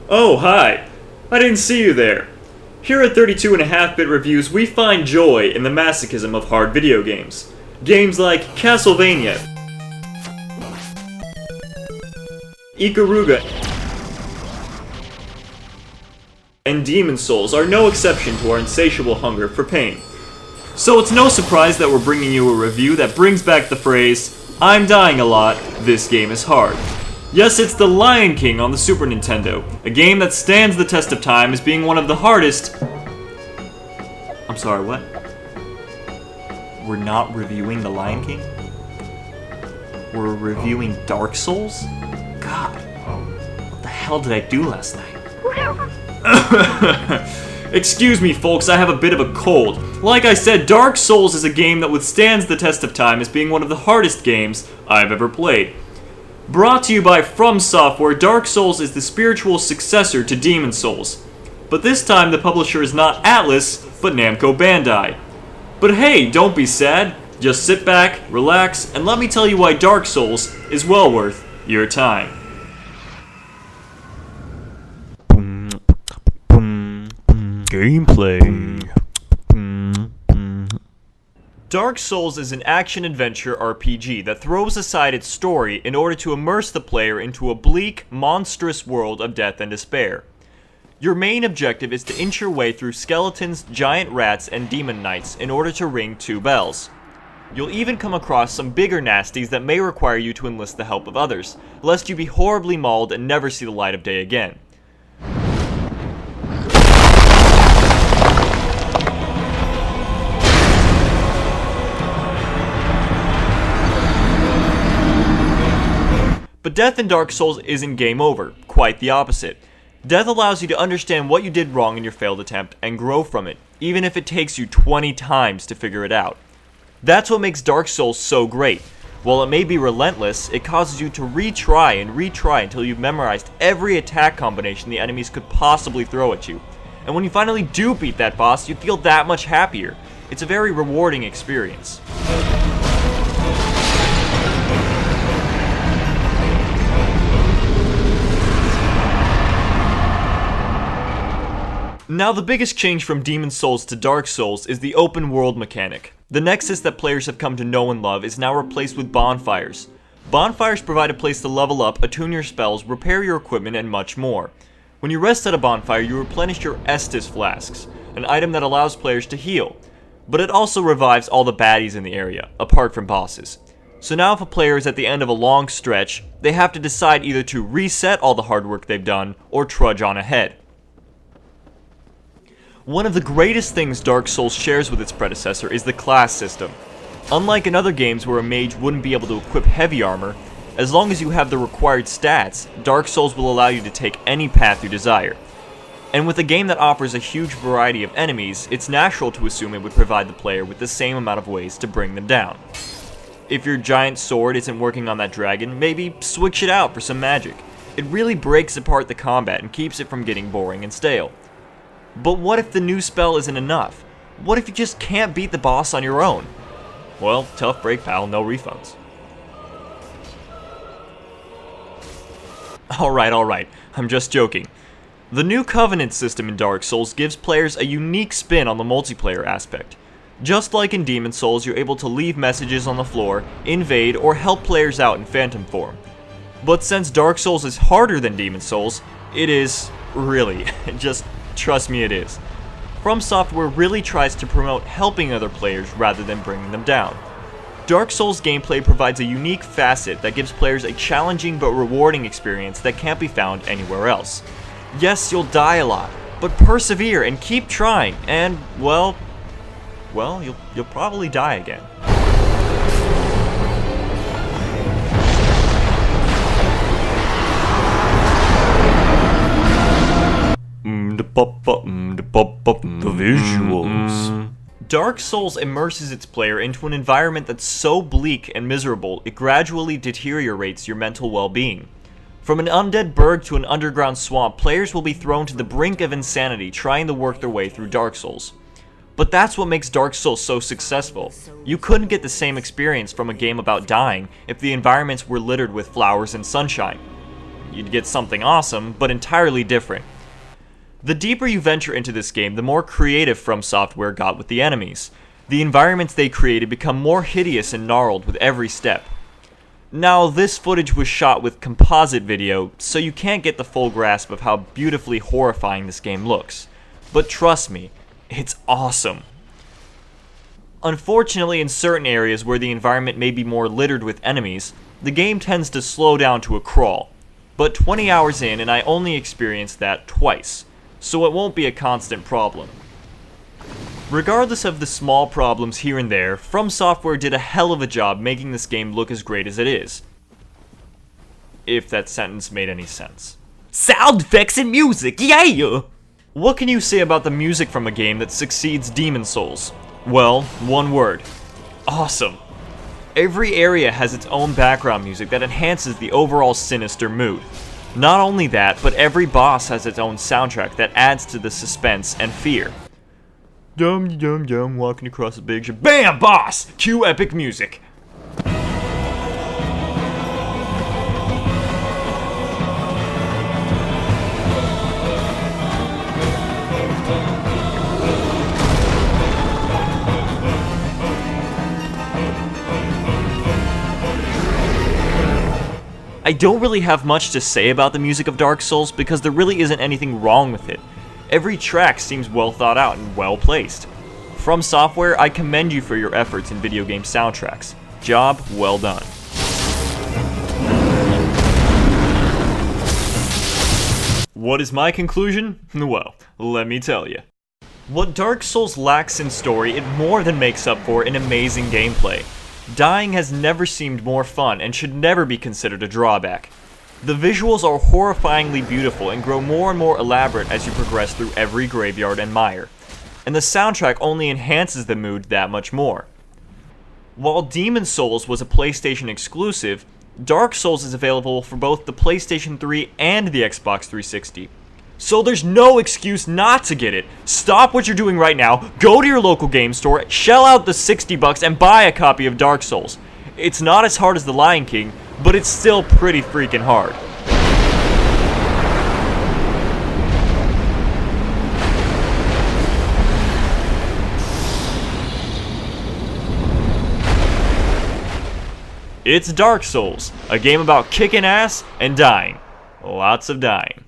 Oh, hi! I didn't see you there. Here at 32.5-bit Reviews, we find joy in the masochism of hard video games. Games like Castlevania, Ikaruga, and Demon Souls are no exception to our insatiable hunger for pain. So it's no surprise that we're bringing you a review that brings back the phrase, "I'm dying a lot, this game is hard." Yes, it's The Lion King on the Super Nintendo, a game that stands the test of time as being one of the hardest... I'm sorry, what? We're not reviewing The Lion King? We're reviewing Dark Souls? God, what the hell did I do last night? Excuse me, folks, I have a bit of a cold. Like I said, Dark Souls is a game that withstands the test of time as being one of the hardest games I've ever played. Brought to you by From Software, Dark Souls is the spiritual successor to Demon Souls. But this time the publisher is not Atlas, but Namco-Bandai. But hey, don't be sad. Just sit back, relax, and let me tell you why Dark Souls is well worth your time. Gameplay. Dark Souls is an action-adventure RPG that throws aside its story in order to immerse the player into a bleak, monstrous world of death and despair. Your main objective is to inch your way through skeletons, giant rats, and demon knights in order to ring 2 bells. You'll even come across some bigger nasties that may require you to enlist the help of others, lest you be horribly mauled and never see the light of day again. But death in Dark Souls isn't game over, quite the opposite. Death allows you to understand what you did wrong in your failed attempt and grow from it, even if it takes you 20 times to figure it out. That's what makes Dark Souls so great. While it may be relentless, it causes you to retry and retry until you've memorized every attack combination the enemies could possibly throw at you. And when you finally do beat that boss, you feel that much happier. It's a very rewarding experience. Now, the biggest change from Demon Souls to Dark Souls is the open world mechanic. The nexus that players have come to know and love is now replaced with bonfires. Bonfires provide a place to level up, attune your spells, repair your equipment, and much more. When you rest at a bonfire, you replenish your Estus flasks, an item that allows players to heal. But it also revives all the baddies in the area, apart from bosses. So now if a player is at the end of a long stretch, they have to decide either to reset all the hard work they've done, or trudge on ahead. One of the greatest things Dark Souls shares with its predecessor is the class system. Unlike in other games where a mage wouldn't be able to equip heavy armor, as long as you have the required stats, Dark Souls will allow you to take any path you desire. And with a game that offers a huge variety of enemies, it's natural to assume it would provide the player with the same amount of ways to bring them down. If your giant sword isn't working on that dragon, maybe switch it out for some magic. It really breaks apart the combat and keeps it from getting boring and stale. But what if the new spell isn't enough? What if you just can't beat the boss on your own? Well, tough break, pal, no refunds. Alright, I'm just joking. The new Covenant system in Dark Souls gives players a unique spin on the multiplayer aspect. Just like in Demon Souls, you're able to leave messages on the floor, invade, or help players out in phantom form. But since Dark Souls is harder than Demon Souls, it is, really, just trust me, it is. From Software really tries to promote helping other players rather than bringing them down. Dark Souls gameplay provides a unique facet that gives players a challenging but rewarding experience that can't be found anywhere else. Yes, you'll die a lot, but persevere and keep trying, and, well, you'll probably die again. The visuals. Dark Souls immerses its player into an environment that's so bleak and miserable, it gradually deteriorates your mental well-being. From an undead burg to an underground swamp, players will be thrown to the brink of insanity trying to work their way through Dark Souls. But that's what makes Dark Souls so successful. You couldn't get the same experience from a game about dying if the environments were littered with flowers and sunshine. You'd get something awesome, but entirely different. The deeper you venture into this game, the more creative From Software got with the enemies. The environments they created become more hideous and gnarled with every step. Now, this footage was shot with composite video, so you can't get the full grasp of how beautifully horrifying this game looks. But trust me, it's awesome. Unfortunately, in certain areas where the environment may be more littered with enemies, the game tends to slow down to a crawl. But 20 hours in, and I only experienced that twice, so it won't be a constant problem. Regardless of the small problems here and there, From Software did a hell of a job making this game look as great as it is. If that sentence made any sense. Sound effects and music, yeah! What can you say about the music from a game that succeeds Demon's Souls? Well, one word. Awesome. Every area has its own background music that enhances the overall sinister mood. Not only that, but every boss has its own soundtrack that adds to the suspense and fear. Dum dum dum, walking across a big ship. BAM! Boss! Cue epic music. I don't really have much to say about the music of Dark Souls because there really isn't anything wrong with it. Every track seems well thought out and well placed. From Software, I commend you for your efforts in video game soundtracks. Job well done. What is my conclusion? Well, let me tell you. What Dark Souls lacks in story, it more than makes up for in amazing gameplay. Dying has never seemed more fun and should never be considered a drawback. The visuals are horrifyingly beautiful and grow more and more elaborate as you progress through every graveyard and mire. And the soundtrack only enhances the mood that much more. While Demon's Souls was a PlayStation exclusive, Dark Souls is available for both the PlayStation 3 and the Xbox 360. So there's no excuse not to get it. Stop what you're doing right now, go to your local game store, shell out the $60 and buy a copy of Dark Souls. It's not as hard as The Lion King, but it's still pretty freaking hard. It's Dark Souls, a game about kicking ass and dying. Lots of dying.